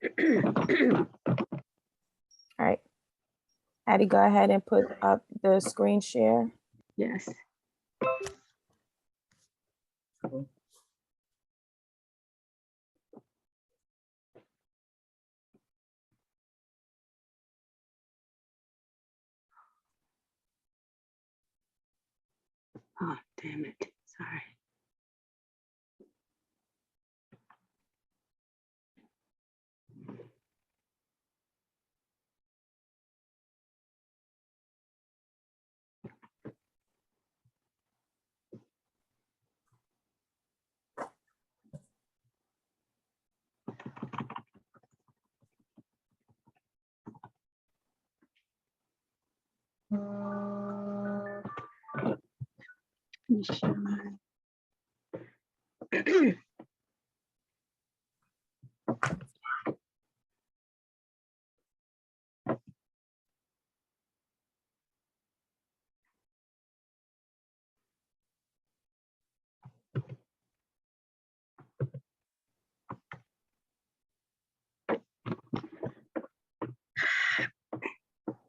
All right. Addie, go ahead and put up the screen share. Yes. Oh, damn it. Sorry.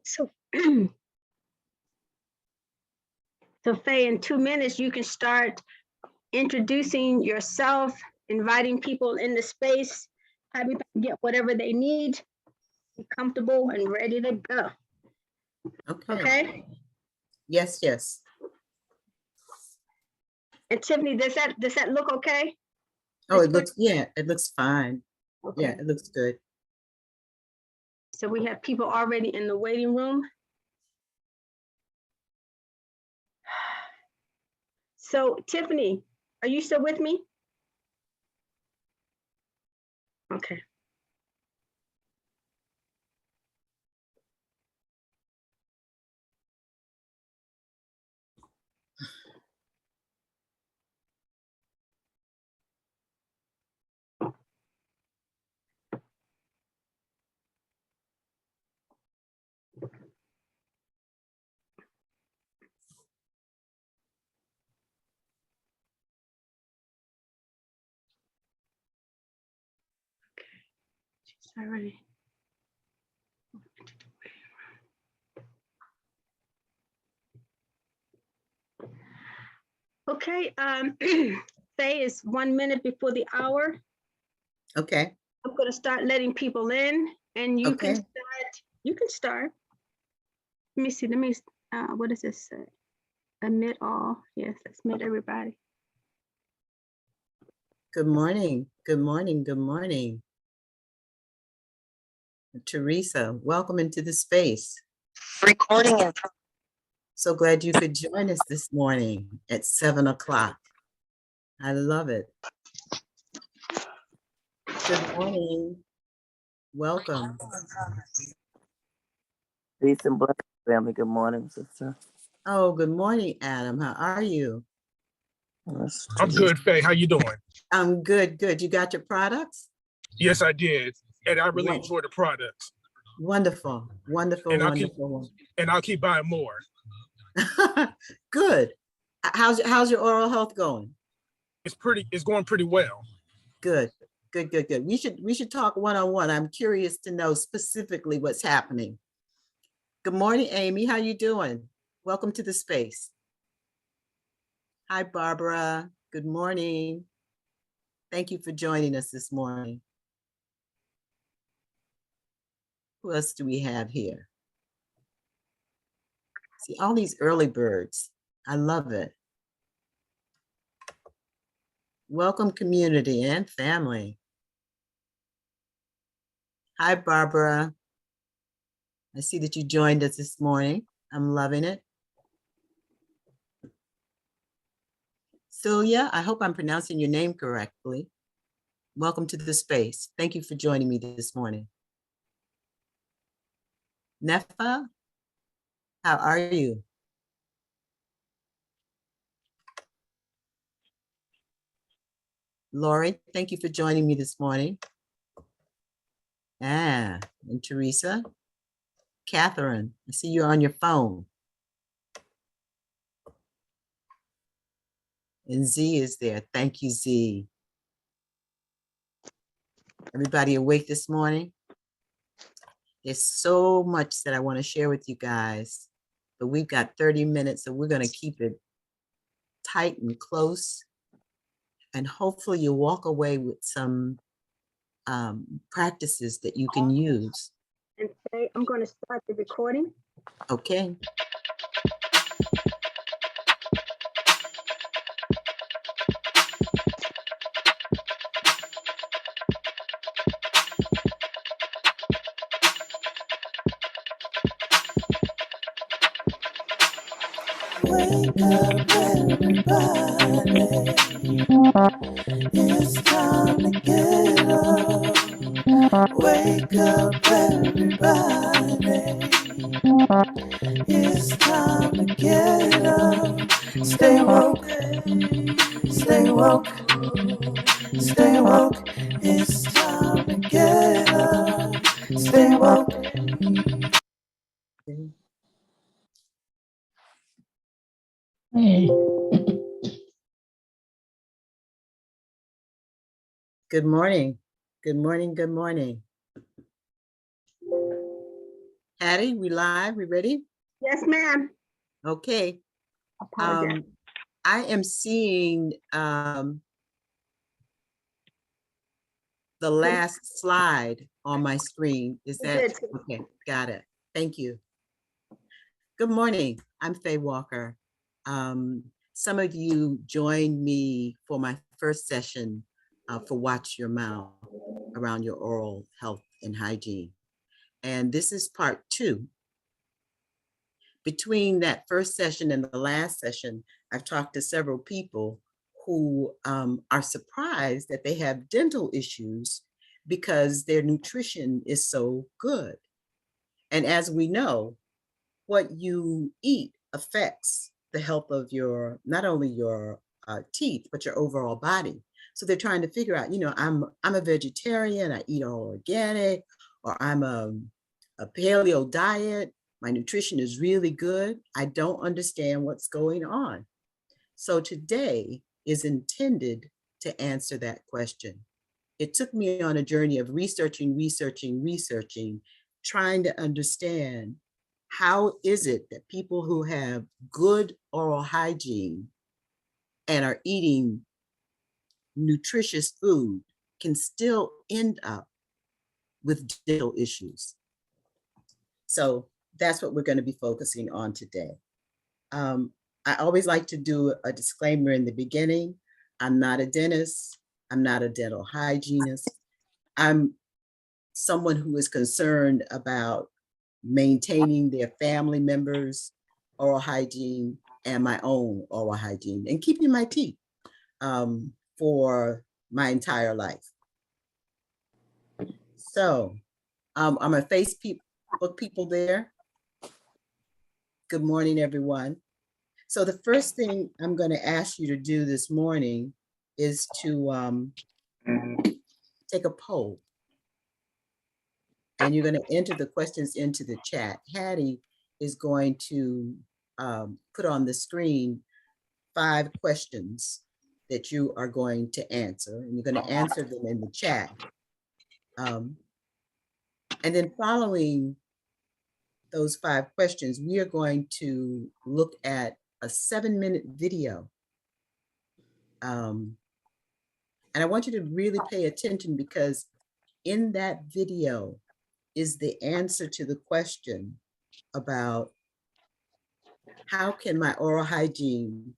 So, so Faye, in 2 minutes, you can start introducing yourself, inviting people in the space, having them get whatever they need, be comfortable and ready to go. Okay. Okay? Yes, yes. And Tiffany, does that look okay? Oh, it looks, yeah, it looks fine. Okay. Yeah, it looks good. So we have people already in the waiting room. So Tiffany, are you still with me? Okay. She's already. Okay, Faye, is 1 minute before the hour. Okay. I'm gonna start letting people in and you Okay. can start. Let me see, what does this say? Admit all, yes, let's admit everybody. Good morning. Good morning. Good morning. Teresa, welcome into the space. Recording in So glad you could join us this morning at 7 o'clock. I love it. Good morning. Welcome. Peace and blessings, family. Good morning, sister. Oh, good morning, Adam. How are you? I'm good, Faye. How you doing? I'm good, good. You got your products? Yes, I did. And I really Wonderful. enjoy the products. Wonderful, wonderful, And wonderful. I'll keep buying more. Good. How's your oral health going? It's going pretty well. Good, good, good, good. We should talk one-on-one. I'm curious to know specifically what's happening. Good morning, Amy. How you doing? Welcome to the space. Hi, Barbara. Good morning. Thank you for joining us this morning. Who else do we have here? See, all these early birds. I love it. Welcome, community and family. Hi, Barbara. I see that you joined us this morning. I'm loving it. Celia, I hope I'm pronouncing your name correctly. Welcome to the space. Thank you for joining me this morning. Nefa, how are you? Lori, thank you for joining me this morning. And Teresa. Catherine, I see you're on your phone. And Z is there. Thank you, Z. Everybody awake this morning? There's so much that I want to share with you guys, but we've got 30 minutes, so we're going to keep it tight and close. And hopefully you walk away with some practices that you can use. And Faye, I'm going to start the recording. Okay. Wake up, everybody. It's time to get up. Wake up, everybody. It's time to get up. Stay woke. Stay woke. Stay woke. It's time to get up. Stay woke. Good morning. Good morning. Good morning. Hattie, we live? We ready? Yes, ma'am. Okay. Apologize. I am seeing the last slide on my screen. Is that okay? Got it. Thank you. Good morning. I'm Faye Walker. Some of you joined me for my first session for Watch Your Mouth around your oral health and hygiene. And this is part 2. Between that first session and the last session, I've talked to several people who are surprised that they have dental issues because their nutrition is so good. And as we know, what you eat affects the health of your, not only your teeth, but your overall body. So they're trying to figure out, you know, I'm a vegetarian, I eat all organic, or I'm a paleo diet, my nutrition is really good. I don't understand what's going on. So today is intended to answer that question. It took me on a journey of researching, trying to understand how is it that people who have good oral hygiene and are eating nutritious food can still end up with dental issues. So that's what we're going to be focusing on today. I always like to do a disclaimer in the beginning. I'm not a dentist. I'm not a dental hygienist. I'm someone who is concerned about maintaining their family members' oral hygiene and my own oral hygiene and keeping my teeth for my entire life. So I'm a Facebook people there. Good morning, everyone. So the first thing I'm going to ask you to do this morning is to take a poll. And you're going to enter the questions into the chat. Hattie is going to put on the screen 5 questions that you are going to answer, and you're going to answer them in the chat. And then following those 5 questions, we are going to look at a 7-minute video. And I want you to really pay attention because in that video is the answer to the question about how can my oral hygiene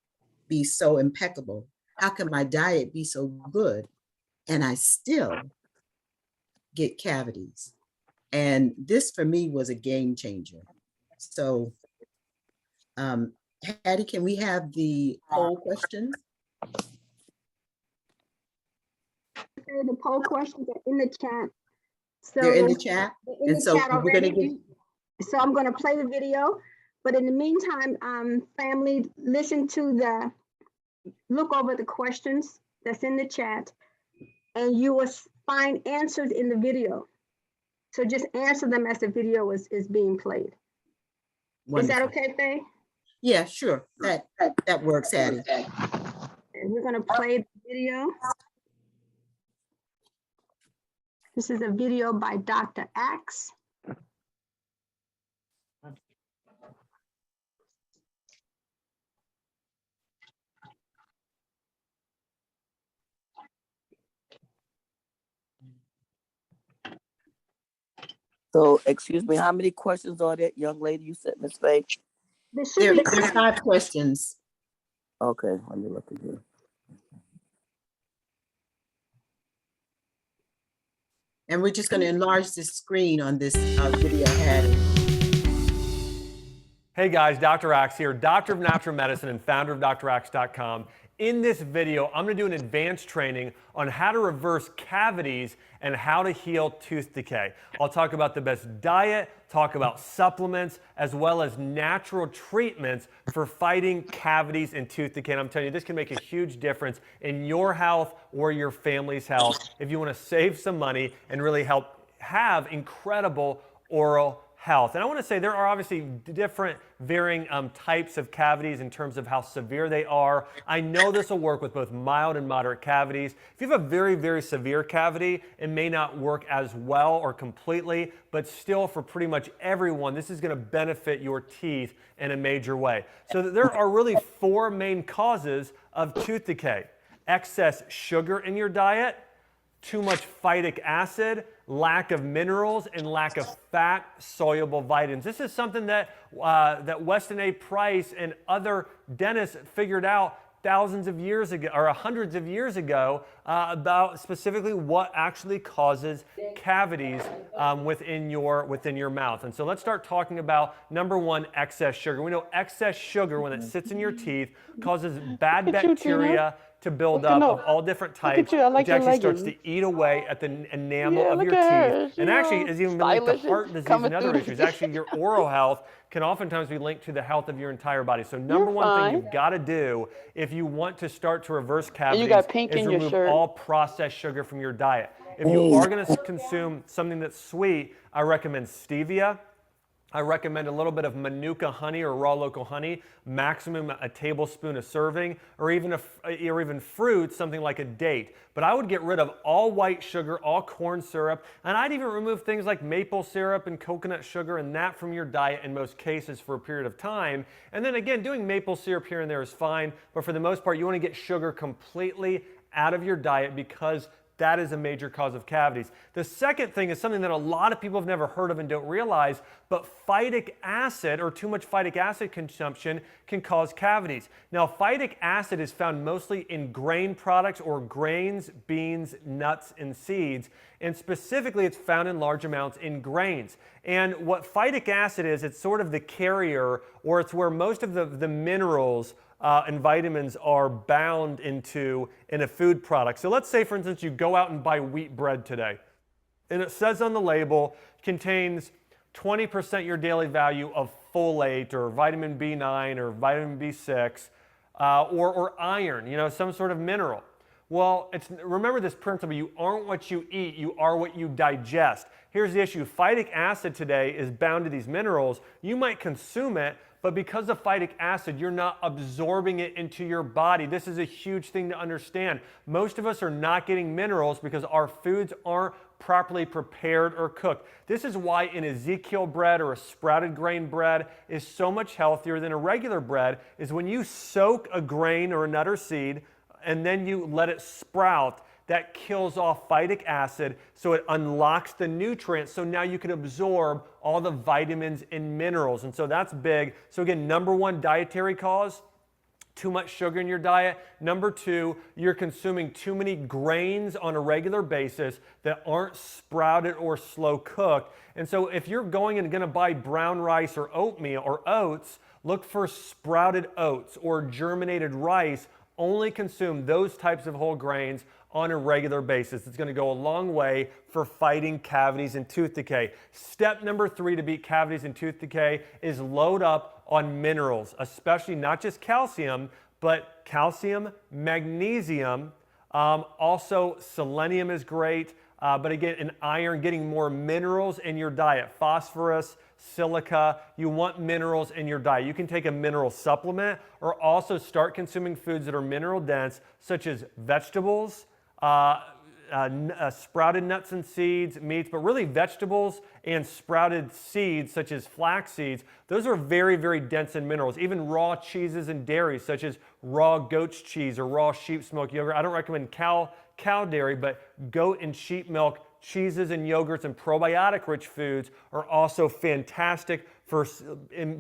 be so impeccable? How can my diet be so good and I still get cavities? And this for me was a game changer. So Hattie, can we have the poll questions? The poll questions are in the chat. So they're in the chat. In and the so chat we're going to already. get. So I'm going to play the video, but in the meantime, family, look over the questions that's in the chat, and you will find answers in the video. So just answer them as the video is being played. Wonderful. Is that okay, Faye? Yeah, sure. That works, Hattie. And we're going to play the video. This is a video by Dr. Axe. So, excuse me, how many questions are that, young lady? You said, Miss Faye? There should There be are 5 questions. Okay, let me look again. And we're just going to enlarge the screen on this video heading. Hey guys, Dr. Axe here, doctor of natural medicine and founder of draxe.com. In this video, I'm going to do an advanced training on how to reverse cavities and how to heal tooth decay. I'll talk about the best diet, talk about supplements, as well as natural treatments for fighting cavities and tooth decay. And I'm telling you, this can make a huge difference in your health or your family's health if you want to save some money and really help have incredible oral health. And I want to say there are obviously different varying types of cavities in terms of how severe they are. I know this will work with both mild and moderate cavities. If you have a very, very severe cavity, it may not work as well or completely, but still for pretty much everyone, this is going to benefit your teeth in a major way. So there are really 4 main causes of tooth decay: excess sugar in your diet, too much phytic acid, lack of minerals, and lack of fat-soluble vitamins. This is something that, that Weston A. Price and other dentists figured out thousands of years ago, or hundreds of years ago, about specifically what actually causes cavities within your mouth. And so let's start talking about number 1, excess sugar. We know excess sugar, when it sits in your teeth, causes bad bacteria to build up of all different types, which actually starts to eat away at the enamel of your teeth. And actually is even linked to heart disease and other issues. Actually, your oral health can oftentimes be linked to the health of your entire body. So number 1 thing you've got to do if you want to start to reverse cavities is remove all processed sugar from your diet. If you are going to consume something that's sweet, I recommend stevia. I recommend a little bit of Manuka honey or raw local honey, maximum a tablespoon a serving, or even fruits, something like a date. But I would get rid of all white sugar, all corn syrup, and I'd even remove things like maple syrup and coconut sugar and that from your diet in most cases for a period of time. And then again, doing maple syrup here and there is fine, but for the most part, you want to get sugar completely out of your diet because that is a major cause of cavities. The second thing is something that a lot of people have never heard of and don't realize, but phytic acid or too much phytic acid consumption can cause cavities. Now, phytic acid is found mostly in grain products or grains, beans, nuts, and seeds. And specifically, it's found in large amounts in grains. And what phytic acid is, it's sort of the carrier, or it's where most of the minerals and vitamins are bound into in a food product. So let's say, for instance, you go out and buy wheat bread today, and it says on the label contains 20% your daily value of folate or vitamin B9 or vitamin B6 or iron, some sort of mineral. Well, remember this principle: you aren't what you eat, you are what you digest. Here's the issue: phytic acid today is bound to these minerals. You might consume it, but because of phytic acid, you're not absorbing it into your body. This is a huge thing to understand. Most of us are not getting minerals because our foods aren't properly prepared or cooked. This is why an Ezekiel bread or a sprouted grain bread is so much healthier than a regular bread, is when you soak a grain or a nut or seed and then you let it sprout, that kills off phytic acid, so it unlocks the nutrients, so now you can absorb all the vitamins and minerals. And so that's big. So again, number 1 dietary cause: too much sugar in your diet. Number 2, you're consuming too many grains on a regular basis that aren't sprouted or slow cooked. And so if you're going and gonna buy brown rice or oatmeal or oats, look for sprouted oats or germinated rice. Only consume those types of whole grains on a regular basis. It's going to go a long way for fighting cavities and tooth decay. Step number 3 to beat cavities and tooth decay is load up on minerals, especially not just calcium, but calcium, magnesium, also selenium is great, but again, and iron, getting more minerals in your diet, phosphorus, silica. You want minerals in your diet. You can take a mineral supplement or also start consuming foods that are mineral dense, such as vegetables, sprouted nuts and seeds, meats, but really vegetables and sprouted seeds such as flax seeds. Those are very, very dense in minerals. Even raw cheeses and dairy such as raw goat's cheese or raw sheep's milk yogurt. I don't recommend cow dairy, but goat and sheep milk cheeses and yogurts and probiotic rich foods are also fantastic for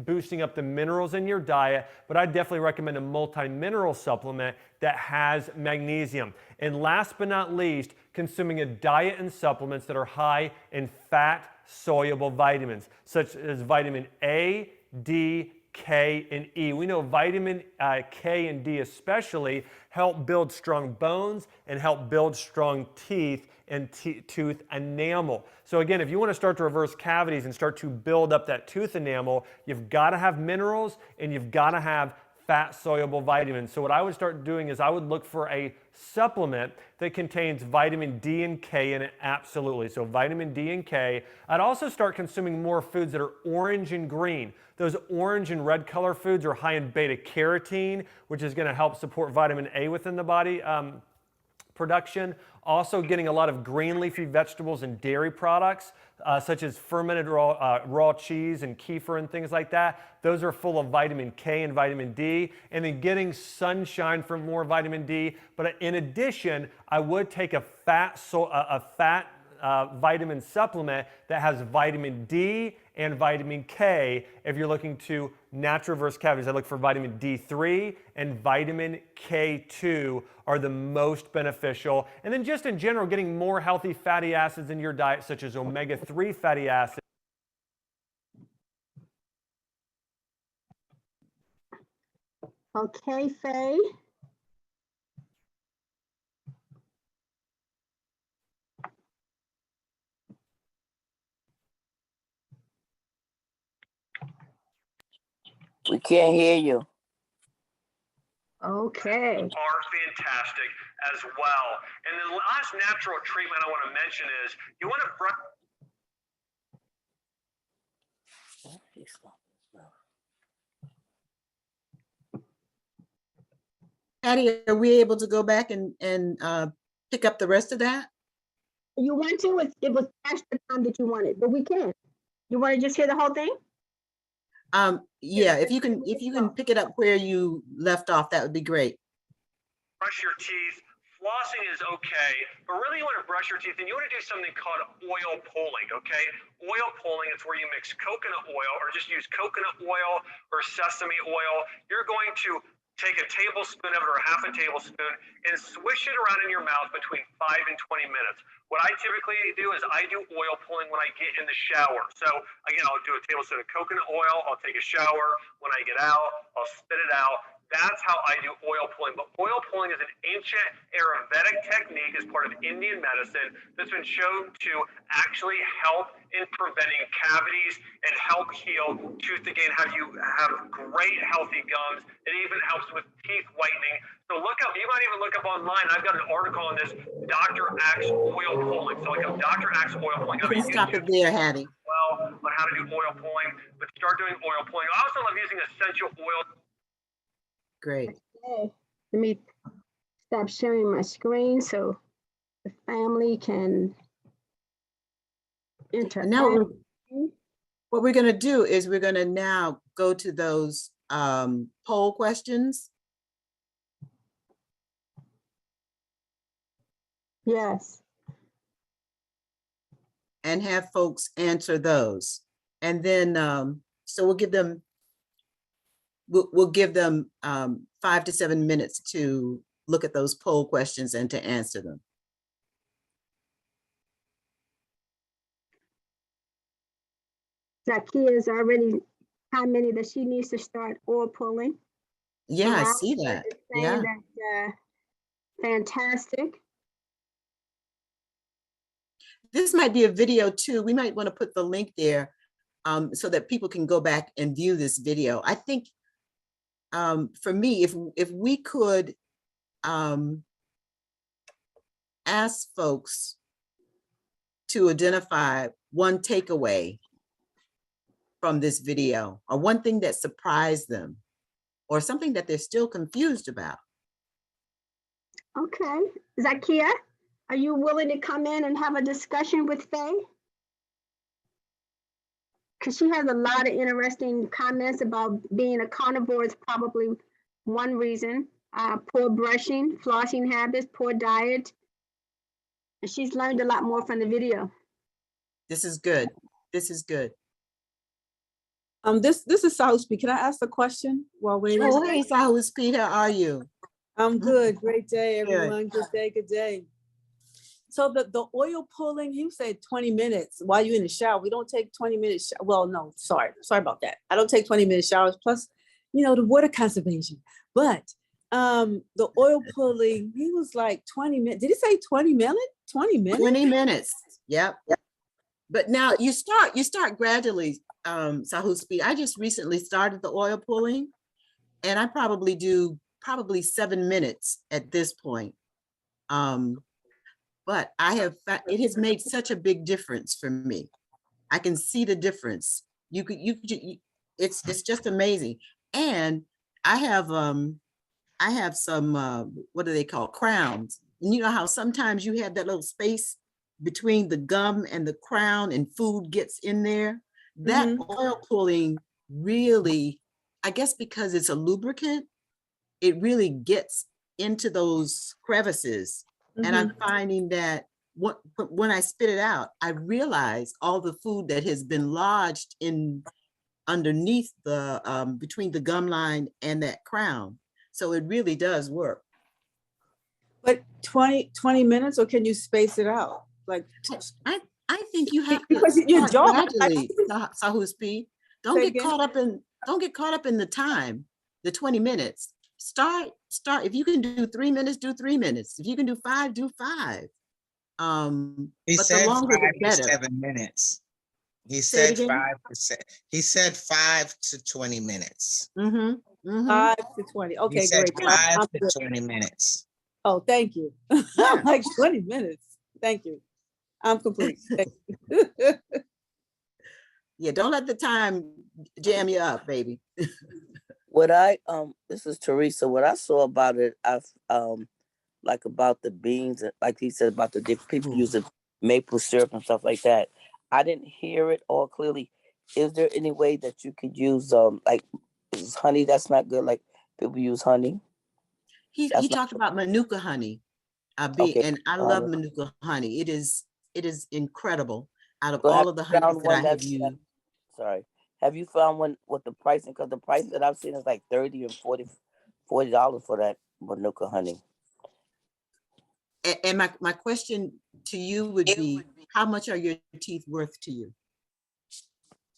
boosting up the minerals in your diet, but I definitely recommend a multi-mineral supplement that has magnesium. And last but not least, consuming a diet and supplements that are high in fat-soluble vitamins, such as vitamin A, D, K, and E. We know vitamin K and D especially help build strong bones and help build strong teeth and tooth enamel. So again, if you want to start to reverse cavities and start to build up that tooth enamel, you've got to have minerals and you've got to have fat-soluble vitamins. So what I would start doing is I would look for a supplement that contains vitamin D and K in it, absolutely. So vitamin D and K. I'd also start consuming more foods that are orange and green. Those orange and red color foods are high in beta carotene, which is going to help support vitamin A within the body production. Also getting a lot of green leafy vegetables and dairy products, such as fermented raw cheese and kefir and things like that. Those are full of vitamin K and vitamin D. And then getting sunshine for more vitamin D. But in addition, I would take a fat vitamin supplement that has vitamin D and vitamin K. If you're looking to naturally reverse cavities, I look for vitamin D3 and vitamin K2 are the most beneficial. And then just in general, getting more healthy fatty acids in your diet, such as omega-3 fatty acids. Okay, Faye. We can't hear you. Okay. Are fantastic as well. And the last natural treatment I want to mention is you want to brush. Patty, are we able to go back and pick up the rest of that? You want to? It was past the time that you wanted, but we can. You want to just hear the whole thing? Yeah, if you can pick it up where you left off, that would be great. Brush your teeth. Flossing is okay, but really you want to brush your teeth and you want to do something called oil pulling, okay? Oil pulling is where you mix coconut oil or just use coconut oil or sesame oil. You're going to take a tablespoon of it or half a tablespoon and swish it around in your mouth between 5 and 20 minutes. What I typically do is I do oil pulling when I get in the shower. So again, I'll do a tablespoon of coconut oil, I'll take a shower. When I get out, I'll spit it out. That's how I do oil pulling. But oil pulling is an ancient Ayurvedic technique as part of Indian medicine that's been shown to actually help in preventing cavities and help heal tooth decay and have you have great healthy gums. It even helps with teeth whitening. So look up, you might even look up online. I've got an article on this, Dr. Axe oil pulling. So like a Dr. Axe oil pulling. You can stop it there, Hattie. Well, on how to do oil pulling, but start doing oil pulling. I also love using essential oil. Great. Okay. Let me stop sharing my screen so the family can interact. And now what we're going to do is we're going to now go to those poll questions. Yes. And have folks answer those. And then, so we'll give them 5 to 7 minutes to look at those poll questions and to answer them. Zakia's already commented that she needs to start oil pulling. Yeah, I Wow, see that. it's saying Yeah. that, fantastic. This might be a video too. We might want to put the link there so that people can go back and view this video. I think for me, if we could ask folks to identify one takeaway from this video or one thing that surprised them or something that they're still confused about. Okay. Zakia, Are you willing to come in and have a discussion with Faye? Because she has a lot of interesting comments about being a carnivore is probably one reason. Poor brushing, flossing habits, poor diet. And she's learned a lot more from the video. This is good. This is good. This is South Speak. Can I ask a question while waiting? Oh, hey, Sahus Pete, how are you? I'm good. Great day, Good. everyone. Good day. Good day. So the oil pulling, you said 20 minutes while you're in the shower. We don't take 20 minutes. Well, no, sorry about that. I don't take 20-minute showers. Plus, the water conservation. But the oil pulling, he was like 20 minutes. Did he say 20 minutes? 20 minutes? 20 minutes. Yep. But now you start gradually, Sahus Speed. I just recently started the oil pulling, and I probably do 7 minutes at this point. But it has made such a big difference for me. I can see the difference. It's just amazing. And I have some what do they call crowns? And you know how sometimes you have that little space between the gum and the crown and food gets in there? That oil pulling really, I guess because it's a lubricant, it really gets into those crevices. And I'm finding that when I spit it out, I realize all the food that has been lodged in underneath the between the gum line and that crown. So it really does work. But 20 minutes, or can you space it out? Like, I think you have to because your jaw gradually, Sahus P. Don't get caught up in the time, the 20 minutes. Start. If you can do 3 minutes, do 3 minutes. If you can do 5, do 5. He But said the longer 5 the to better. 7 minutes. He Say it said again? 5 to 20 minutes. 5 to 20. He Okay, said great. 5 I'm to good. 20 minutes. Oh, thank you. I'm like 20 minutes. Thank you. I'm complete. Thank you. Yeah, don't let the time jam you up, baby. This is Teresa. What I saw about it, like about the beans, like he said about the different people using maple syrup and stuff like that. I didn't hear it all clearly. Is there any way that you could use like is honey? That's not good. Like people use honey. He talked about Manuka honey, Okay, and I love Manuka honey. It is incredible. Out of So all of the honeys that I have used. Sorry. Have you found one with the pricing? Because the price that I've seen is like $30 and $40 for that Manuka honey. And my question to you would be, how much are your teeth worth to you?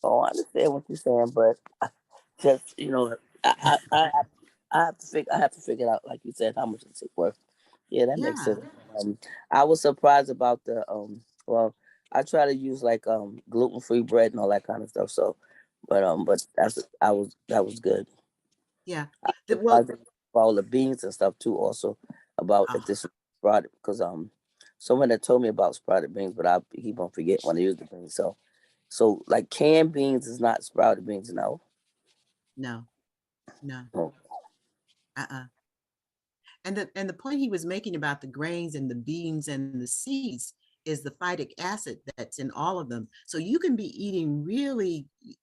Oh, I understand what you're saying, but just I have to figure out, like you said, how much it's worth. Yeah, that makes sense. I was surprised about the well, I try to use like gluten-free bread and all that kind of stuff. So, but that was good. Yeah. Well, all the beans and stuff too. Also about if this sprouted, because someone that told me about sprouted beans, but I keep on forgetting when I use the beans. So like canned beans is not sprouted beans, no. No. Oh. And the point he was making about the grains and the beans and the seeds is the phytic acid that's in all of them. So you can be eating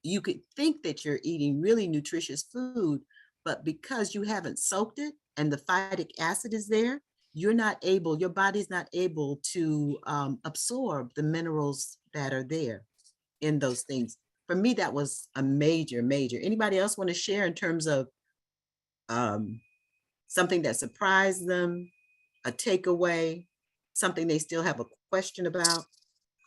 you could think that you're eating really nutritious food, but because you haven't soaked it and the phytic acid is there, your body's not able to absorb the minerals that are there in those things. For me, that was a major. Anybody else want to share in terms of something that surprised them, a takeaway, something they still have a question about?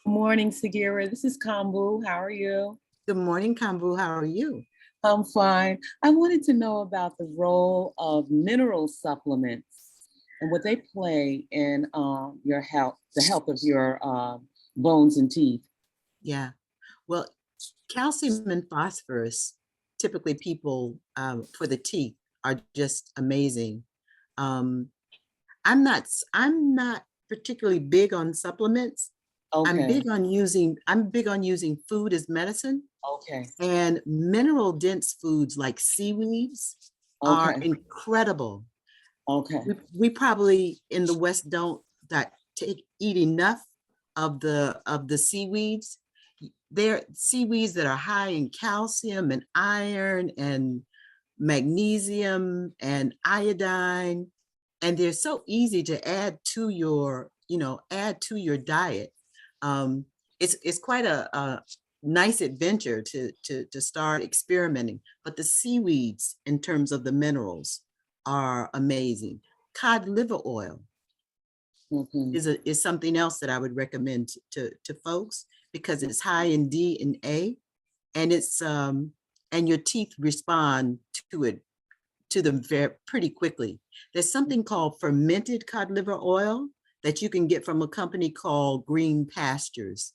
Good morning, Sagira. This is Kambu. How are you? Good morning, Kambu. How are you? I'm fine. I wanted to know about the role of mineral supplements and what they play in your health, the health of your bones and teeth. Yeah. Well, calcium and phosphorus, typically people for the teeth are just amazing. I'm not particularly big on supplements. Okay. I'm big on using food as medicine. Okay. And mineral dense foods like seaweeds are incredible. Okay. We probably in the West don't eat enough of the seaweeds. They're seaweeds that are high in calcium and iron and magnesium and iodine, and they're so easy to add to your, add to your diet. It's quite a nice adventure to start experimenting, but the seaweeds in terms of the minerals are amazing. Cod liver oil is something else that I would recommend to folks because it's high in D and A, and it's and your teeth respond to them pretty quickly. There's something called fermented cod liver oil that you can get from a company called Green Pastures.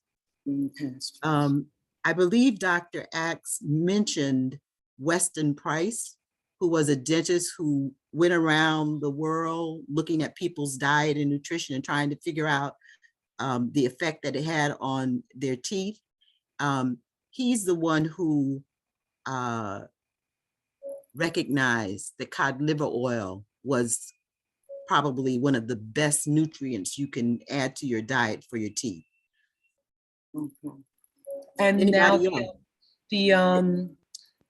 I believe Dr. Axe mentioned Weston Price, who was a dentist who went around the world looking at people's diet and nutrition and trying to figure out the effect that it had on their teeth. He's the one who recognized that cod liver oil was probably one of the best nutrients you can add to your diet for your teeth. And Anybody now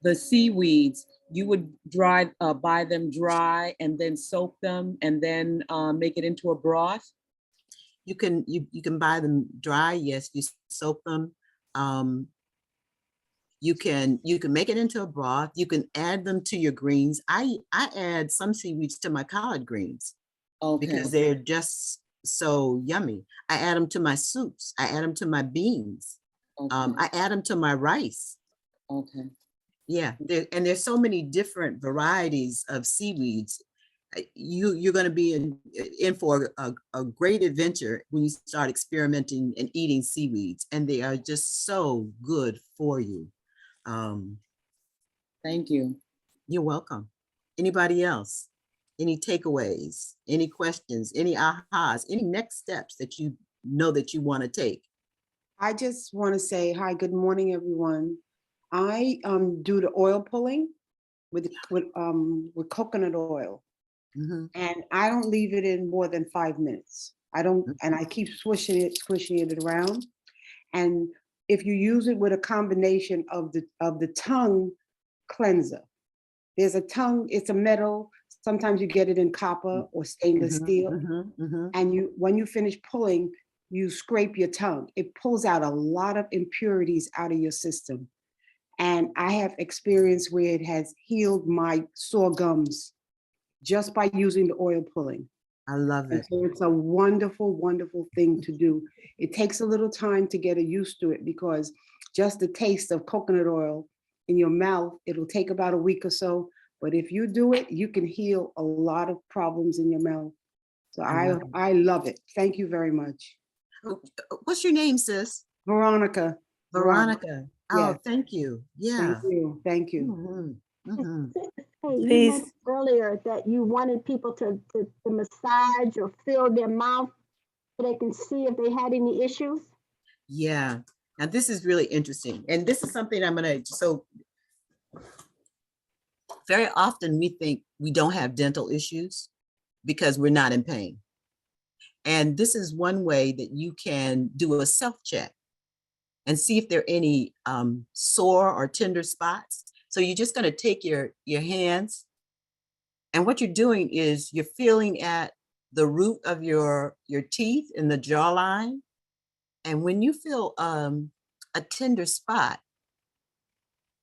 the seaweeds, you would buy them dry and then soak them and then make it into a broth? You can buy them dry, yes, you soak them. You can make it into a broth. You can add them to your greens. I add some seaweeds to my collard greens because they're just so yummy. I add them to my soups. I add them to my beans. I add them to my rice. Yeah, and there's so many different varieties of seaweeds. You're going to be in for a great adventure when you start experimenting and eating seaweeds, and they are just so good for you. Thank you. You're welcome. Anybody else? Any takeaways? Any questions? Any ahas? Any next steps that you know that you want to take? I just want to say hi, good morning, everyone. I do the oil pulling with coconut oil, and I don't leave it in more than 5 minutes. I don't, and I keep squishing it around. And if you use it with a combination of the tongue cleanser, there's a tongue, it's a metal. Sometimes you get it in copper or stainless steel, and when you finish pulling, you scrape your tongue. It pulls out a lot of impurities out of your system. And I have experience where it has healed my sore gums just by using the oil pulling. I love it. So it's a wonderful, wonderful thing to do. It takes a little time to get used to it because just the taste of coconut oil in your mouth, it'll take about a week or so. But if you do it, you can heal a lot of problems in your mouth. So I love it. Thank you very much. What's your name, sis? Veronica. Veronica. Oh, Yes. thank you. Yeah. Thank you. Thank you. Hey, you mentioned earlier that you wanted people to massage or feel their mouth so they can see if they had any issues. Yeah. Now this is really interesting. And this is something so very often we think we don't have dental issues because we're not in pain. And this is one way that you can do a self-check and see if there are any sore or tender spots. So you're just going to take your hands, and what you're doing is you're feeling at the root of your teeth in the jawline. And when you feel a tender spot,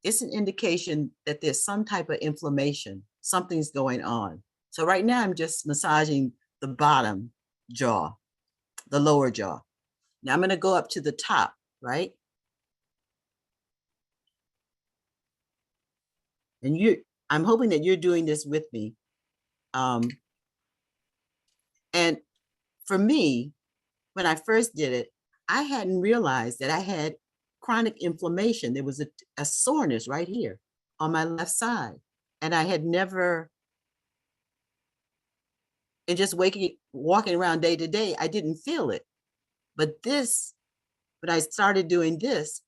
it's an indication that there's some type of inflammation, something's going on. So right now I'm just massaging the bottom jaw, the lower jaw. Now I'm going to go up to the top, right? And I'm hoping that you're doing this with me. And for me, when I first did it, I hadn't realized that I had chronic inflammation. There was a soreness right here on my left side. And I had never, and just walking around day to day, I didn't feel it. But when I started doing this,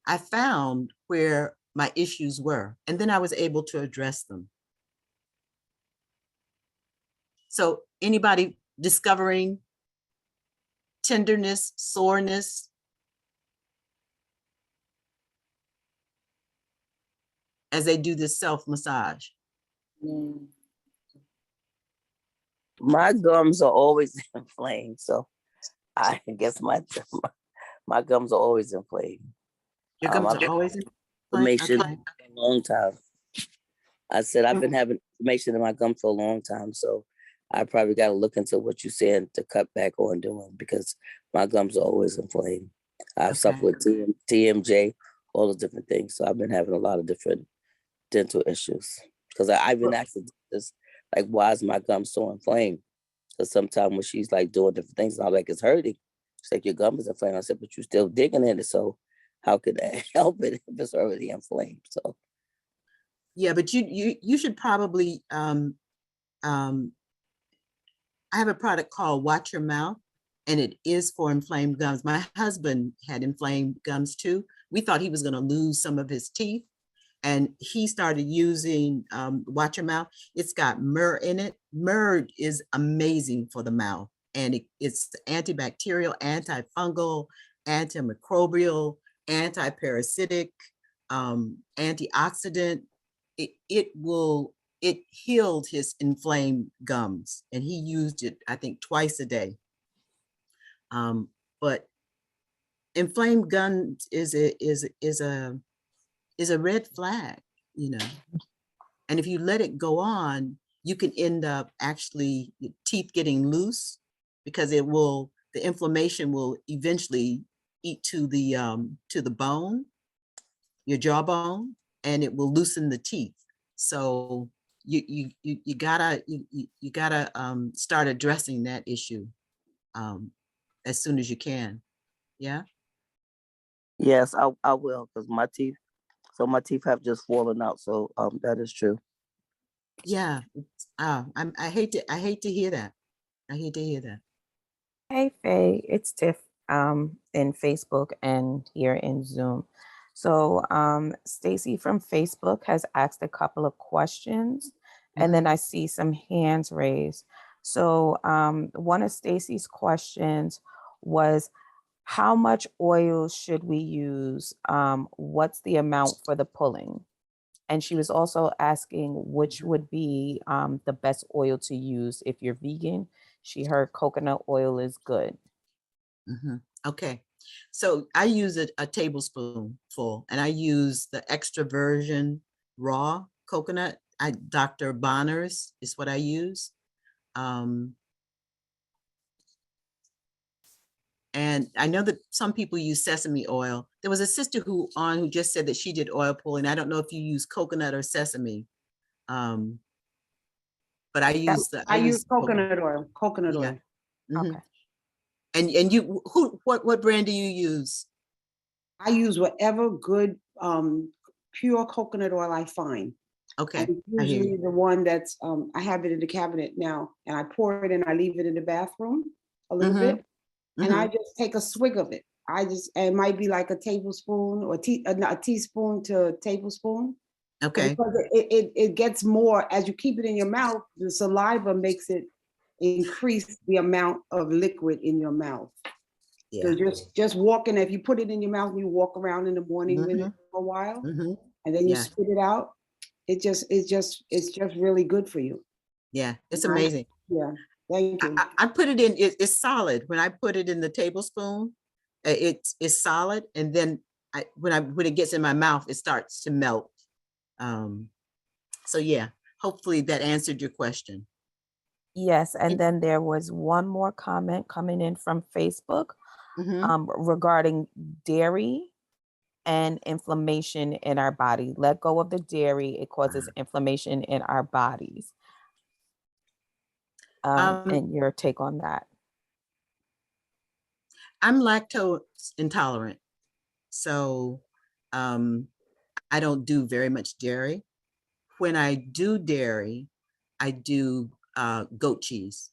I found where my issues were, and then I was able to address them. So anybody discovering tenderness, soreness, as they do this self-massage? My gums are always inflamed, so I guess my gums are always inflamed. Your gums I've are always inflammation okay. for a long time. I said I've been having inflammation in my gum for a long time, so I probably got to look into what you're saying to cut back on doing, because my gums are always inflamed. I've suffered with TMJ, all the different things, so I've been having a lot of different dental issues. Because I've been asking this, like, why is my gum so inflamed? Because sometimes when she's like doing different things, and I'm like, it's hurting. She's like, your gum is inflamed. I said, but you're still digging in it, so how could that help it if it's already inflamed? So yeah, but you should probably I have a product called Watch Your Mouth, and it is for inflamed gums. My husband had inflamed gums too. We thought he was going to lose some of his teeth, and he started using Watch Your Mouth. It's got myrrh in it. Myrrh is amazing for the mouth, and it's antibacterial, antifungal, antimicrobial, anti-parasitic, antioxidant. It healed his inflamed gums, and he used it, I think, twice a day. But inflamed gums is a red flag, you know. And if you let it go on, you can end up actually your teeth getting loose, because the inflammation will eventually eat to the bone, your jawbone, and it will loosen the teeth. So you gotta start addressing that issue as soon as you can. Yeah. yes, I will, because my teeth have just fallen out. So that is true. Yeah. I hate to hear that. I hate to hear that. Hey, Faye, it's Tiff in Facebook and here in Zoom. So Stacy from Facebook has asked a couple of questions, and then I see some hands raised. So one of Stacy's questions was, how much oil should we use? What's the amount for the pulling? And she was also asking which would be the best oil to use if you're vegan. She heard coconut oil is good. Okay. So I use a tablespoon full, and I use the extra virgin raw coconut. Dr. Bonner's is what I use. And I know that some people use sesame oil. There was a sister who just said that she did oil pulling. I don't know if you use coconut or sesame. But I use coconut oil. Coconut yeah. oil. Okay. And you, what brand do you use? I use whatever good pure coconut oil I find. Okay. And it's usually the one that's I have it in the cabinet now, and I pour it and I leave it in the bathroom a little bit, and I just take a swig of it. It might be like a tablespoon or a teaspoon to a tablespoon. Okay. Because it gets more as you keep it in your mouth. The saliva makes it increase the amount of liquid in your mouth. Yeah. So just walking, if you put it in your mouth and you walk around in the morning with it for a while, and then you spit it out, it's just really good for you. Yeah, it's amazing. Yeah, thank you. I put it in, it's solid. When I put it in the tablespoon, it's solid. And then when it gets in my mouth, it starts to melt. So yeah, hopefully that answered your question. Yes, and then there was one more comment coming in from Facebook regarding dairy and inflammation in our body. Let go of the dairy, it causes inflammation in our bodies. And your take on that? I'm lactose intolerant, so I don't do very much dairy. When I do dairy, I do goat cheese.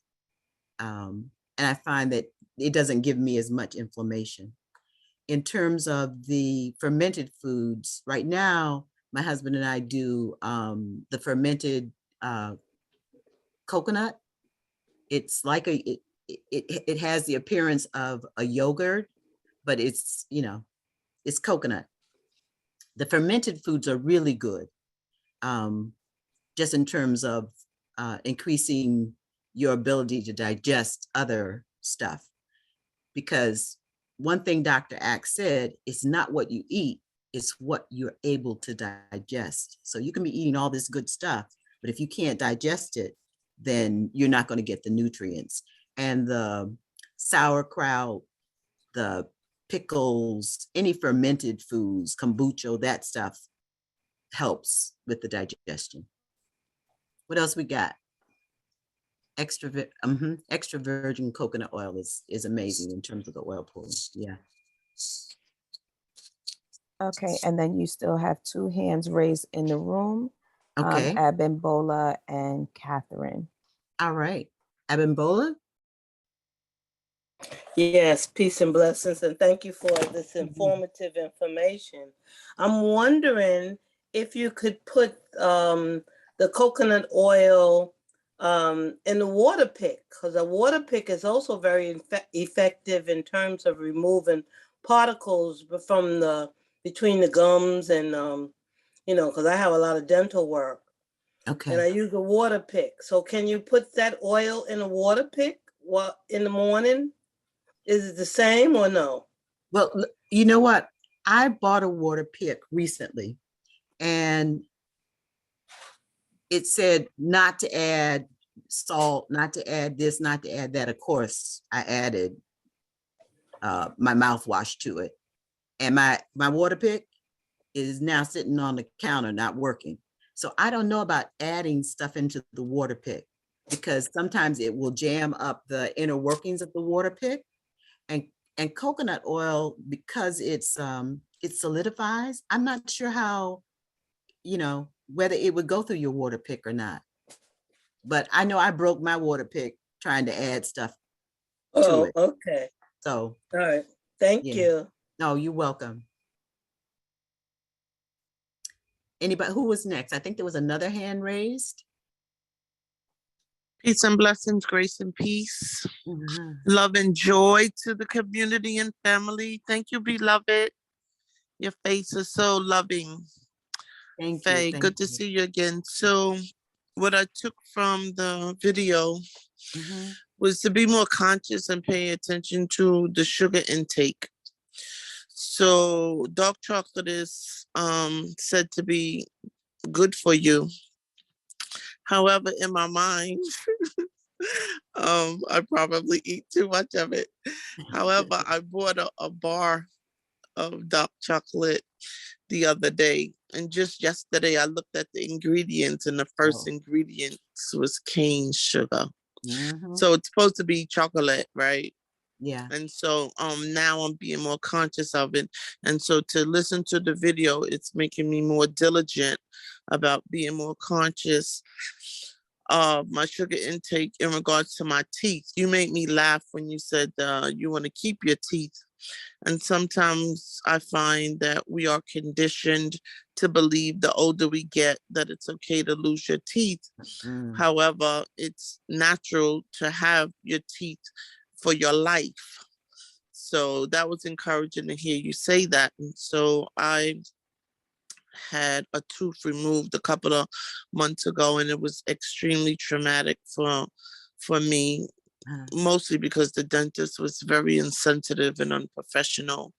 And I find that it doesn't give me as much inflammation. In terms of the fermented foods, right now, my husband and I do the fermented coconut. It's like it has the appearance of a yogurt, but it's, it's coconut. The fermented foods are really good, just in terms of increasing your ability to digest other stuff. Because one thing Dr. Axe said, it's not what you eat, it's what you're able to digest. So you can be eating all this good stuff, but if you can't digest it, then you're not going to get the nutrients. And the sauerkraut, the pickles, any fermented foods, kombucha, that stuff helps with the digestion. What else we got? Extra virgin coconut oil is amazing in terms of the oil pulling. Yeah. Okay, and then you still have two hands raised in the room. Okay. Abimbola and Catherine. All right. Abimbola? Yes, peace and blessings, and thank you for this informative information. I'm wondering if you could put the coconut oil in the water pick, because a water pick is also very effective in terms of removing particles from between the gums and because I have a lot of dental work. Okay. And I use a water pick. So can you put that oil in a water pick in the morning? Is it the same or no? Well, you know what? I bought a water pick recently, and it said not to add salt, not to add this, not to add that. Of course, I added my mouthwash to it. And my water pick is now sitting on the counter, not working. So I don't know about adding stuff into the water pick, because sometimes it will jam up the inner workings of the water pick. And coconut oil, because it solidifies, I'm not sure how, whether it would go through your water pick or not. But I know I broke my water pick trying to add stuff to it. Okay. So, all right. Thank you. No, you're welcome. Anybody, who was next? I think there was another hand raised. Peace and blessings, grace and peace. Love and joy to the community and family. Thank you, beloved. Your face is so loving. Thank Faye, you. good to see you again. So what I took from the video was to be more conscious and pay attention to the sugar intake. So dark chocolate is said to be good for you. However, in my mind, I probably eat too much of it. However, I bought a bar of dark chocolate the other day. And just yesterday, I looked at the ingredients, and the first ingredients was cane sugar. So it's supposed to be chocolate, right? Yeah. And so now I'm being more conscious of it. And so to listen to the video, it's making me more diligent about being more conscious of my sugar intake in regards to my teeth. You made me laugh when you said you want to keep your teeth. And sometimes I find that we are conditioned to believe the older we get that it's okay to lose your teeth. However, it's natural to have your teeth for your life. So that was encouraging to hear you say that. And so I had a tooth removed a couple of months ago, and it was extremely traumatic for me, mostly because the dentist was very insensitive and unprofessional.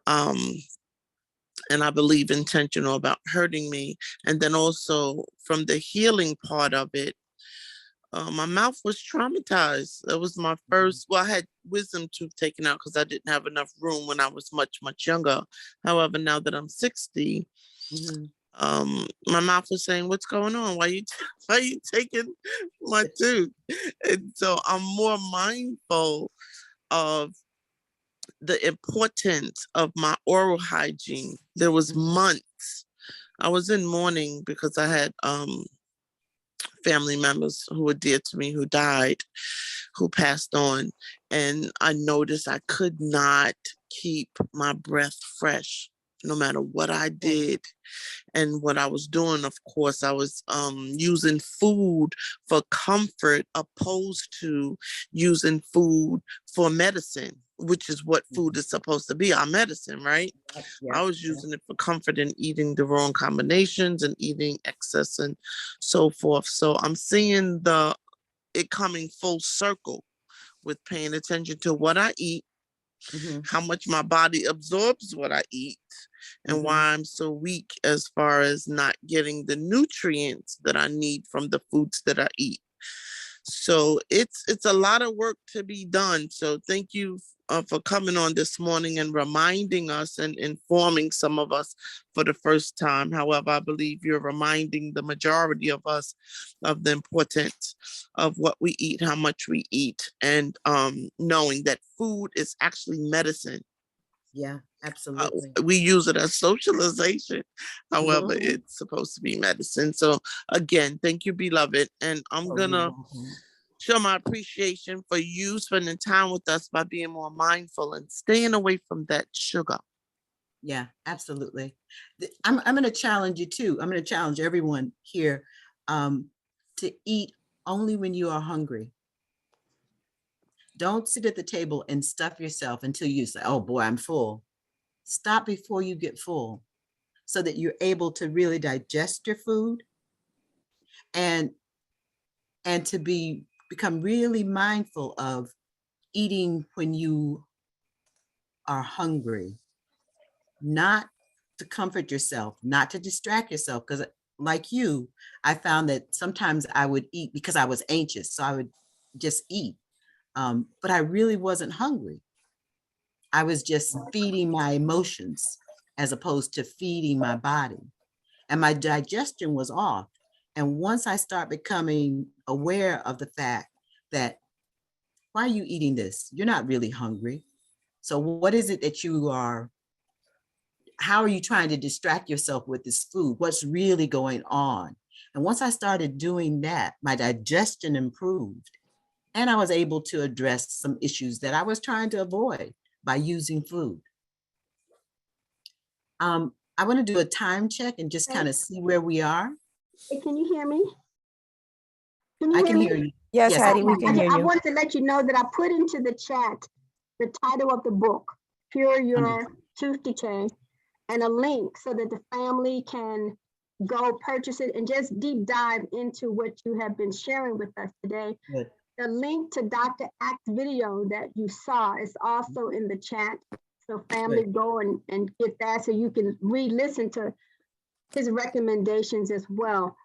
And I believe intentional about hurting me. And then also from the healing part of it, my mouth was traumatized. That was my first, well, I had wisdom tooth taken out because I didn't have enough room when I was much, much younger. However, now that I'm 60, my mouth was saying, what's going on? Why are you taking my tooth? And so I'm more mindful of the importance of my oral hygiene. There was months I was in mourning because I had family members who were dear to me who died, who passed on. And I noticed I could not keep my breath fresh. no matter what I did. And what I was doing, of course, I was using food for comfort opposed to using food for medicine, which is what food is supposed to be, our medicine, right? I was using it for comfort and eating the wrong combinations and eating excess and so forth. So I'm seeing it coming full circle with paying attention to what I eat, how much my body absorbs what I eat, and why I'm so weak as far as not getting the nutrients that I need from the foods that I eat. So it's a lot of work to be done. So thank you for coming on this morning and reminding us and informing some of us for the first time. However, I believe you're reminding the majority of us of the importance of what we eat, how much we eat, and knowing that food is actually medicine. Yeah, absolutely. We use it as socialization. However, Mhm. it's supposed to be medicine. So again, thank you, beloved. And I'm Oh, you're gonna welcome. show my appreciation for you spending time with us by being more mindful and staying away from that sugar. Yeah, absolutely. I'm going to challenge you too. I'm going to challenge everyone here to eat only when you are hungry. Don't sit at the table and stuff yourself until you say, oh boy, I'm full. Stop before you get full so that you're able to really digest your food and to become really mindful of eating when you are hungry, not to comfort yourself, not to distract yourself. Because like you, I found that sometimes I would eat because I was anxious. So I would just eat. But I really wasn't hungry. I was just feeding my emotions as opposed to feeding my body. And my digestion was off. And once I start becoming aware of the fact that, why are you eating this? You're not really hungry. So what is it that how are you trying to distract yourself with this food? What's really going on? And once I started doing that, my digestion improved and I was able to address some issues that I was trying to avoid by using food. I want to do a time check and just kind of see where we are. Hey, can you hear me? I can hear you. Yes, Yes, Hattie, we can hear I you. wanted to let you know that I put into the chat the title of the book, Cure Your Tooth Decay, and a link so that the family can go purchase it and just deep dive into what you have been sharing with us today. Good. The link to Dr. Act video that you saw is also in the chat. So family, go and get that so you can re-listen to his recommendations as well.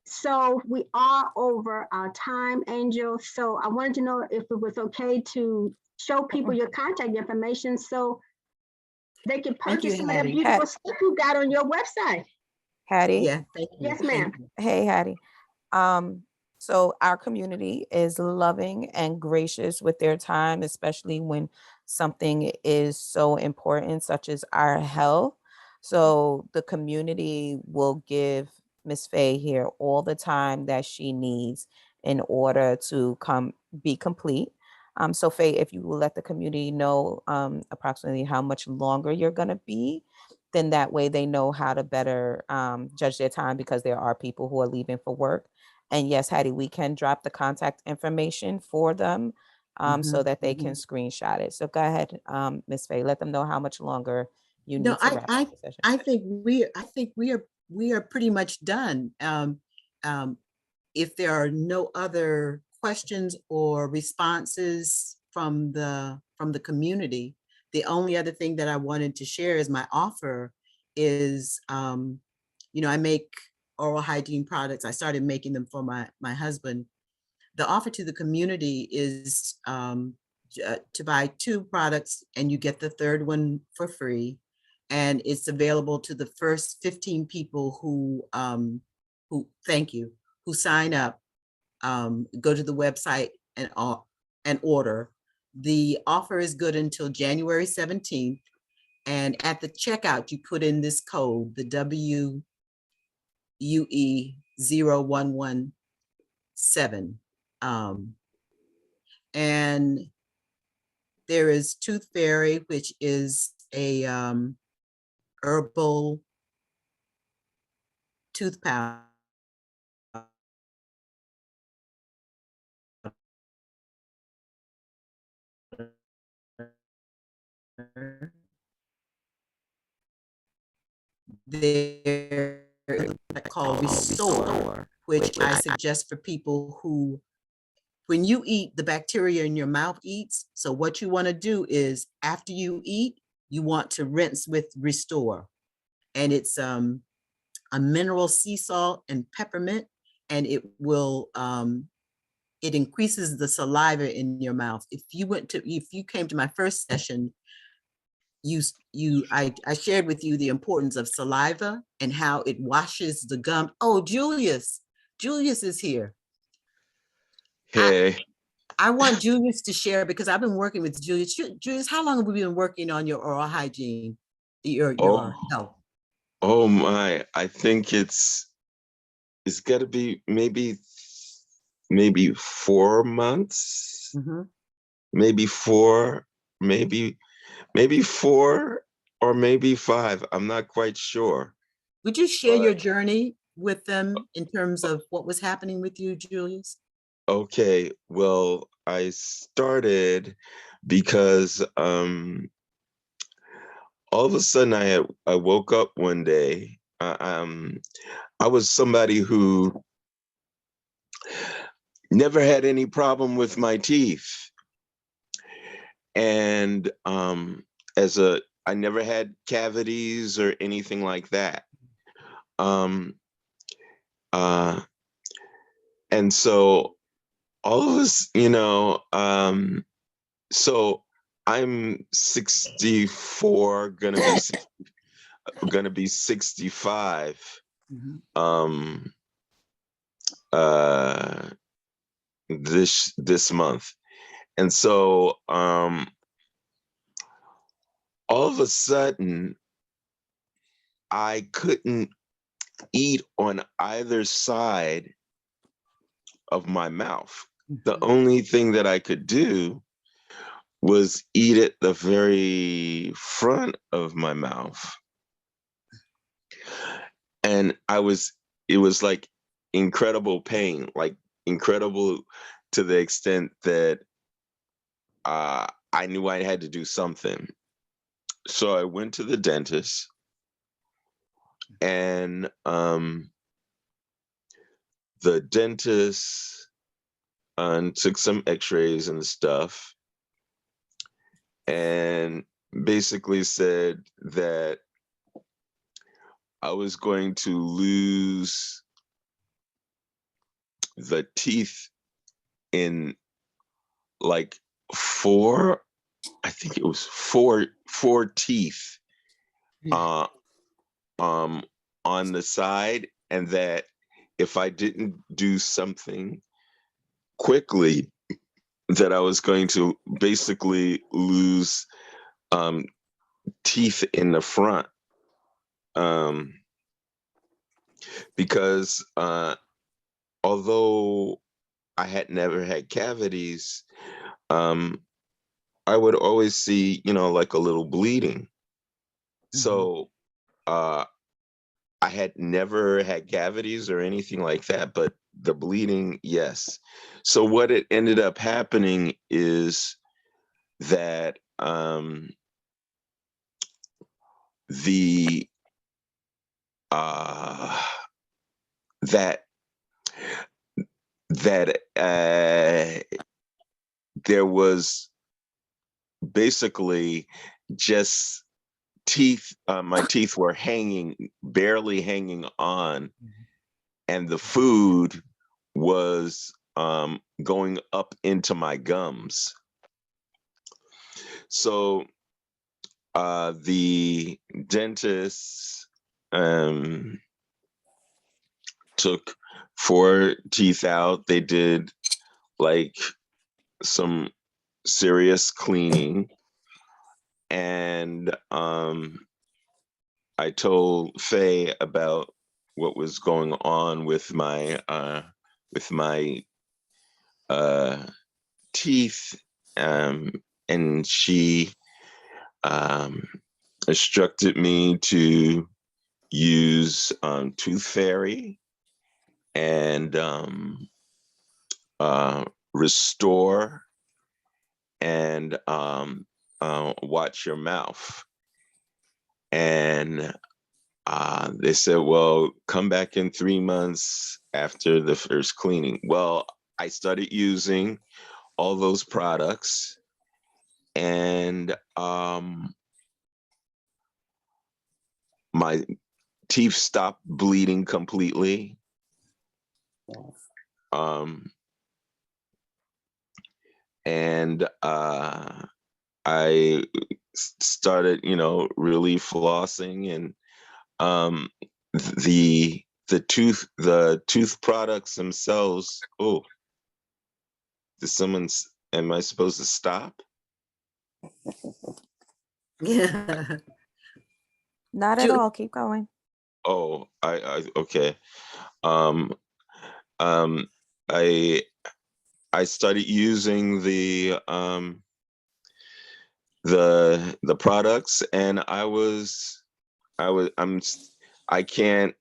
So we are over our time, Angel. So I wanted to know if it was okay to show people your contact information so they can purchase some of the Hattie. beautiful stuff you got on your website. Hattie? Yeah, thank you. Yes, ma'am. Hey, Hattie. So our community is loving and gracious with their time, especially when something is so important, such as our health. So the community will give Miss Faye here all the time that she needs in order to be complete. So Faye, if you will let the community know approximately how much longer you're gonna be, then that way they know how to better judge their time, because there are people who are leaving for work. And yes, Hattie, we can drop the contact information for them so that they can screenshot it. So go ahead, Ms. Faye, let them know how much longer you No, need to wrap up the session. I think we are pretty much done. If there are no other questions or responses from the community, the only other thing that I wanted to share is my offer is, I make oral hygiene products. I started making them for my husband. The offer to the community is to buy 2 products and you get the third one for free. And it's available to the first 15 people who thank you, who sign up, go to the website and order. The offer is good until January 17th. And at the checkout, you put in this code, the WUE0117. And there is Tooth Fairy, which is a herbal tooth powder. They're called Restore, which I suggest for people who, when you eat, the bacteria in your mouth eats. So what you want to do is after you eat, you want to rinse with Restore. And it's a mineral sea salt and peppermint, and it will it increases the saliva in your mouth. If you came to my first session, I shared with you the importance of saliva and how it washes the gum. Oh, Julius is here. Hey. I want Julius to share because I've been working with Julius. Julius, how long have we been working on your oral hygiene, your health? Oh my, I think it's got to be maybe 4 months, maybe four, maybe 4 or maybe 5. I'm not quite sure. Would you share your journey with them in terms of what was happening with you, Julius? Okay, well, I started because all of a sudden I woke up one day. I was somebody who never had any problem with my teeth. And I never had cavities or anything like that. And so all of us, so I'm 64, gonna be 65. This month. And so all of a sudden I couldn't eat on either side of my mouth. The only thing that I could do was eat at the very front of my mouth. And it was like incredible pain, like incredible to the extent that I knew I had to do something. So I went to the dentist, and the dentist took some x-rays and stuff, and basically said that I was going to lose the teeth in like I think it was four teeth on the side, and that if I didn't do something quickly, that I was going to basically lose teeth in the front. Because although I had never had cavities, I would always see, like a little bleeding. So I had never had cavities or anything like that, but the bleeding, yes. So what it ended up happening is that the that there was basically just teeth. My teeth were barely hanging on, and the food was going up into my gums. So the dentist took 4 teeth out. They did like some serious cleaning, and I told Faye about what was going on with my teeth, and she instructed me to use Tooth Fairy and Restore and Watch Your Mouth. And they said, well, come back in 3 months after the first cleaning. Well, I started using all those products, and my teeth stopped bleeding completely. And I started, really flossing, and the tooth products themselves. Oh, am I supposed to stop? Yeah. Not at all. Keep going. Oh, okay. Um, I started using the products, and I can't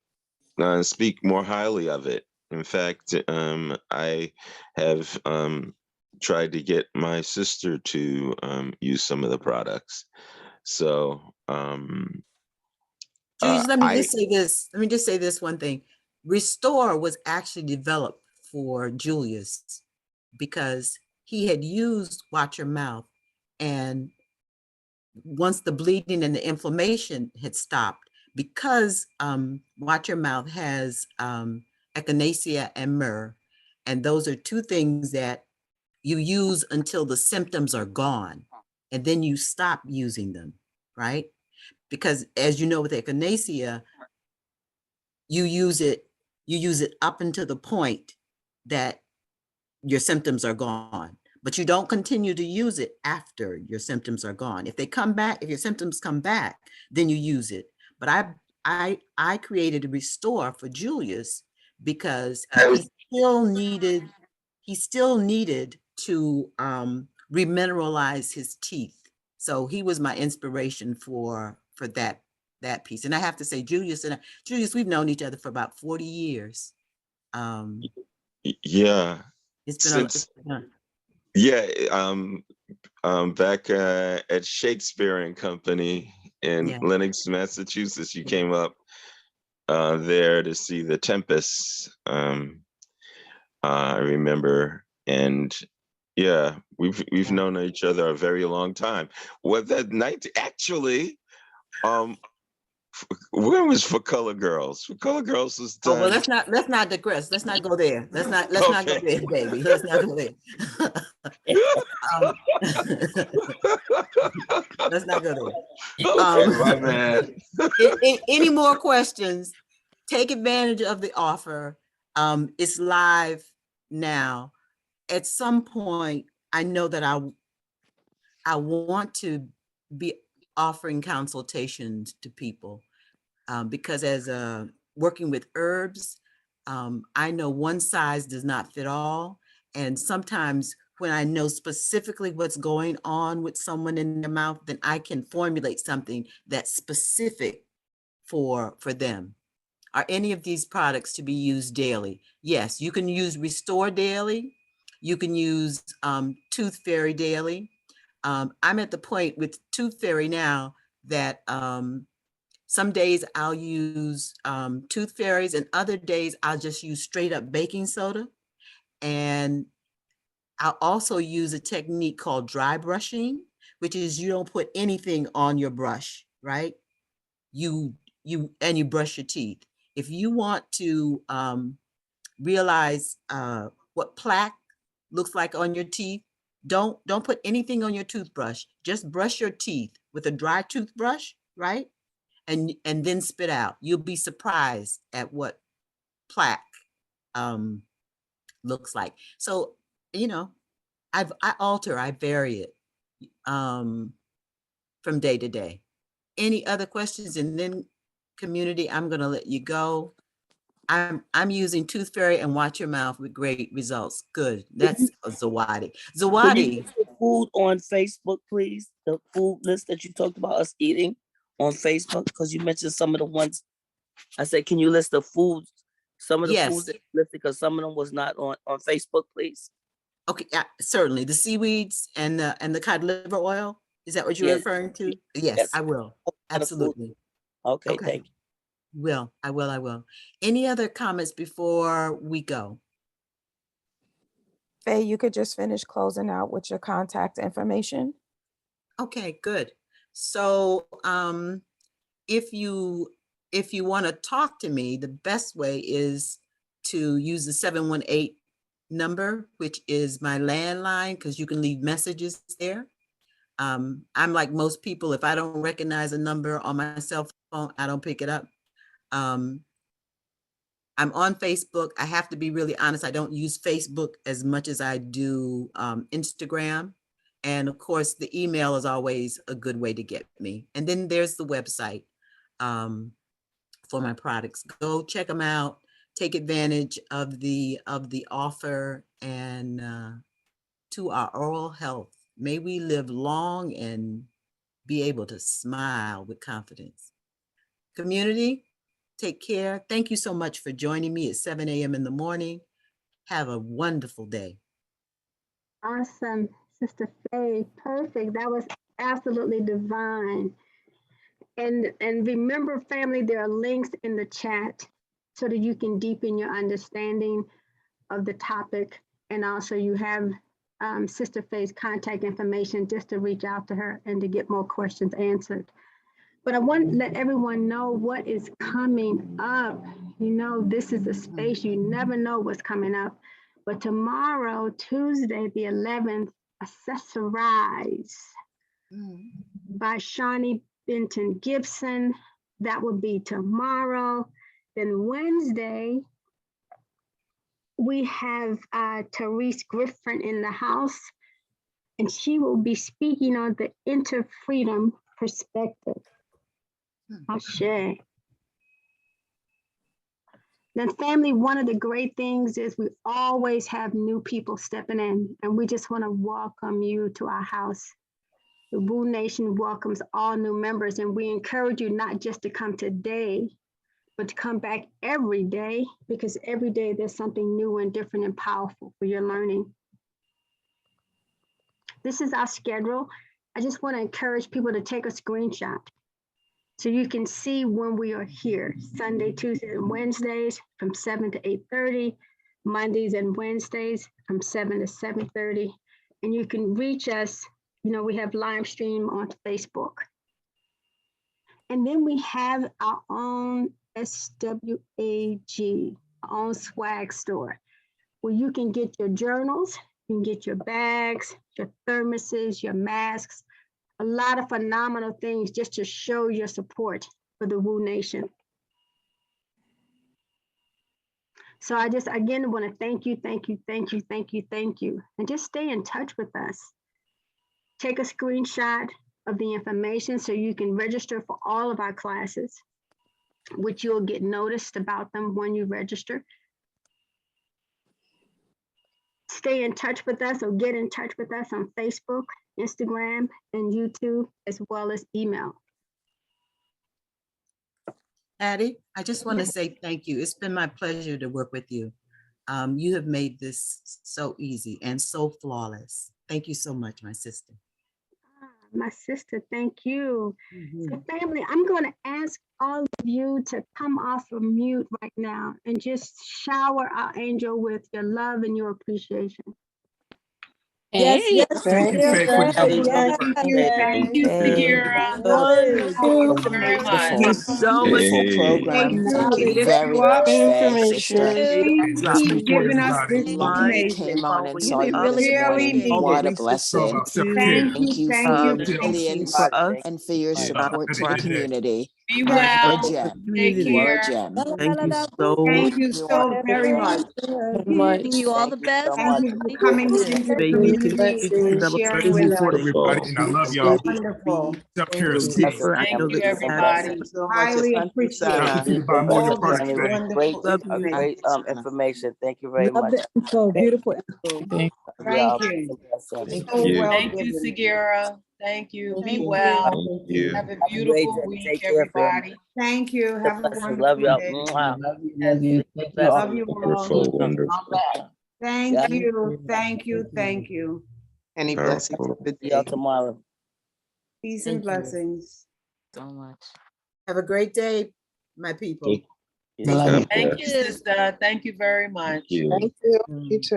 speak more highly of it. In fact, I have tried to get my sister to use some of the products. So Julius, let me just say this. Let me just say this one thing. Restore was actually developed for Julius because he had used Watch Your Mouth, and once the bleeding and the inflammation had stopped, because Watch Your Mouth has echinacea and myrrh, and those are two things that you use until the symptoms are gone, and then you stop using them, right? Because as you know, with echinacea, you use it up until the point that your symptoms are gone, but you don't continue to use it after your symptoms are gone. If they come back, if your symptoms come back, then you use it. But I created a Restore for Julius because he still needed to remineralize his teeth. So he was my inspiration for that piece. And I have to say, Julius, we've known each other for about 40 years. Yeah. It's been Back at Shakespeare and Company in Lenox, Massachusetts, you came up there to see The Tempest. I remember, and yeah, we've known each other a very long time. Well, that night actually, when was For Color Girls? For Color Girls was done. Oh, well, let's not digress. Let's not go there. Let's not go there, baby. Let's not go there. Let's not go there. Okay, my bad. Any more questions? Take advantage of the offer. It's live now. At some point, I know that I want to be offering consultations to people because as working with herbs, I know one size does not fit all. And sometimes when I know specifically what's going on with someone in their mouth, then I can formulate something that's specific for them. Are any of these products to be used daily? Yes, you can use Restore daily. You can use Tooth Fairy daily. I'm at the point with Tooth Fairy now that some days I'll use Tooth Fairies, and other days I'll just use straight up baking soda. And I'll also use a technique called dry brushing, which is you don't put anything on your brush, right? You brush your teeth. If you want to realize what plaque looks like on your teeth, don't put anything on your toothbrush. Just brush your teeth with a dry toothbrush, right? And then spit out. You'll be surprised at what plaque looks like. So, I vary it from day to day. Any other questions? And then community, I'm gonna let you go. I'm using Tooth Fairy and Watch Your Mouth with great results. Good. That's Zawadi. Can you put the food on Facebook, please? The food list that you talked about us eating on Facebook? Because you mentioned some of the ones. I said, can you list the foods, some of the foods that you listed, because some of them was not on Facebook, please? Okay, certainly. The seaweeds and the cod liver oil. Is that what you're referring to? Yes, I will. Absolutely. Okay, thank you. I will. Any other comments before we go? Faye, you could just finish closing out with your contact information. Okay, good. So if you want to talk to me, the best way is to use the 718 number, which is my landline, because you can leave messages there. I'm like most people, if I don't recognize a number on my cell phone, I don't pick it up. I'm on Facebook. I have to be really honest. I don't use Facebook as much as I do Instagram. And of course, the email is always a good way to get me. And then there's the website for my products. Go check them out. Take advantage of the offer, and to our oral health. May we live long and be able to smile with confidence. Community, take care. Thank you so much for joining me at 7 a.m. in the morning. Have a wonderful day. Awesome, Sister Faye. Perfect. That was absolutely divine. And remember, family, there are links in the chat so that you can deepen your understanding of the topic. And also you have Sister Faye's contact information just to reach out to her and to get more questions answered. But I want to let everyone know what is coming up. You know, this is a space you never know what's coming up. But tomorrow, Tuesday, the 11th, Accessorize by Shawnee Benton Gibson. That will be tomorrow. Then Wednesday, we have Therese Griffin in the house, and she will be speaking on the inter-freedom perspective. Ashe. Then family, one of the great things is we always have new people stepping in, and we just want to welcome you to our house. The Woo Nation welcomes all new members, and we encourage you not just to come today, but to come back every day, because every day there's something new and different and powerful for your learning. This is our schedule. I just want to encourage people to take a screenshot so you can see when we are here. Sunday, Tuesdays, and Wednesdays from 7 to 8:30, Mondays and Wednesdays from 7 to 7:30. And you can reach us, you know, we have live stream on Facebook. And then we have our own SWAG, our own swag store, where you can get your journals, you can get your bags, your thermoses, your masks, a lot of phenomenal things just to show your support for the Woo Nation. So I just, again, want to thank you. And just stay in touch with us. Take a screenshot of the information so you can register for all of our classes, which you'll get noticed about them when you register. Stay in touch with us or get in touch with us on Facebook, Instagram, and YouTube, as well as email. Addie, I just want to say thank you. It's been my pleasure to work with you. You have made this so easy and so flawless. Thank you so much, my sister. My sister, thank you. So family, I'm going to ask all of you to come off of mute right now and just shower our angel with your love and your appreciation. Yes, yes, Thank you, Faye, for your yes, work. Thank you, Sagira. Wonderful. Very much. Thank you so much. Hey. Thank Thank you you. very much, Information. Let's keep move forward, giving us everybody. this information. We really Really need It's it. all about self-care. Thank you. Much. Thank you Yeah, have a good day. Be well. Take care. Thank you so Thank you so very much. much. you all the best. Thank you for coming into the community and sharing with us. Everybody, and I love y'all. Wonderful. Self-care is Thank key. you, everybody. So much. Highly Thank you, appreciate Thank you Sana. for the it. bottom of your All heart this today. Great, wonderful Love information. great information. Thank you very Love much. the info, beautiful info. Thank you. Thank So you. well Thank you, given. Segura. Thank you. Be Thank you. well. Thank you. Have a Have a great beautiful day. week, Take care, family. everybody. Thank you. Have a Blessings. Love wonderful y'all. day. Mwah. Love you. Thank you. Love you all. Wonderful, wonderful. Thank you. Thank you. Thank you. Any blessings. Powerful. Good See y'all day. tomorrow. Peace and blessings. Have a great day, my people. God Thank you, bless. sister. Thank you very much. Thank you. Thank you. You too.